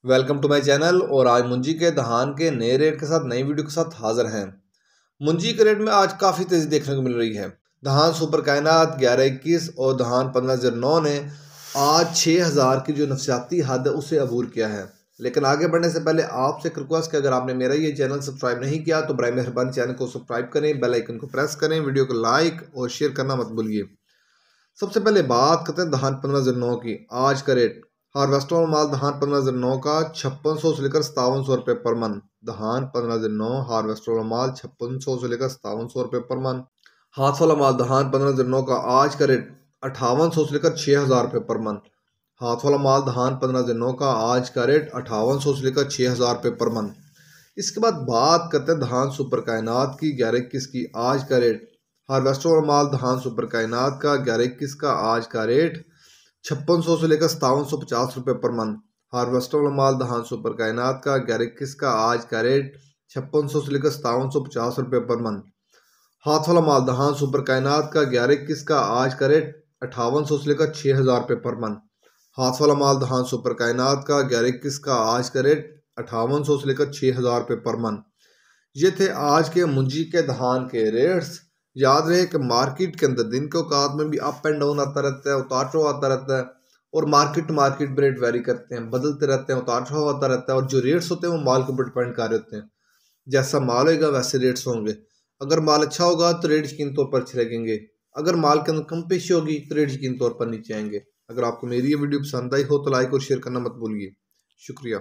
Welcome to my channel. और आज मुंजी के धान के नए रेट के साथ नई वीडियो के साथ हाजिर हैं। मुंजी के रेट में आज काफ़ी तेज़ी देखने को मिल रही है। धान सुपर कायनात 1121 और धान 1509 ने आज 6000 की जो नफसियाती हद है उसे अबूर किया है। लेकिन आगे बढ़ने से पहले आपसे एक रिक्वेस्ट कि अगर आपने मेरा ये चैनल सब्सक्राइब नहीं किया तो बराए मेहरबानी चैनल को सब्सक्राइब करें, बेल आइकन को प्रेस करें, वीडियो को लाइक और शेयर करना मत भूलिए। सबसे पहले बात करते हैं धान 1509 की। आज का रेट हार्वेस्टर वाला माल धान 1509 का 5600 से लेकर 5700 रुपये पर मन। धान 1509 हार्वेस्टर वाला माल 5600 से लेकर 5700 रुपये पर मन। हाथ वाला माल धान 1509 का आज का रेट 5800 से लेकर 6000 रुपये पर मन। हाथ वाला माल धान 1509 का आज का रेट 5800 से लेकर 6000 रुपये पर मन। इसके बाद बात करते हैं धान सुपर कायनात की 1121 की। आज का रेट हार्वेस्टर वाला माल धान सुपर कायनात का 1121 का आज का रेट 5600 से लेकर 5750 रुपये पर मन। हार्वेस्टर वाला माल धान सुपर कायनात का 1121 का आज का रेट 5600 से लेकर 5750 रुपये पर मन। हाथ वाला माल धान सुपर कायनात का 1121 का आज का रेट 5800 से लेकर 6000 रुपये पर मन। हाथ वाला माल धान सुपर कायनात का 1121 का आज का रेट 5800 से लेकर 6000 रुपये पर मन। ये थे आज के मुंजी के धान के रेट्स। याद रहे कि मार्केट के अंदर दिन के औकात में भी अप एंड डाउन आता रहता है, उतार चढ़ाव आता रहता है, और market to market rate vary करते हैं, बदलते रहते हैं, उतार चढ़ाव आता रहता है। और जो रेट्स होते हैं वो माल के ऊपर डिपेंड कर रहे होते हैं। जैसा माल होगा वैसे रेट्स होंगे। अगर माल अच्छा होगा तो रेट यकीन तौर पर अच्छे लगेंगे। अगर माल के अंदर कम पेशी होगी तो रेट यकीन तौर पर नीचे आएंगे। अगर आपको मेरी ये वीडियो पसंद आई हो तो लाइक और शेयर करना मत भूलिए। शुक्रिया।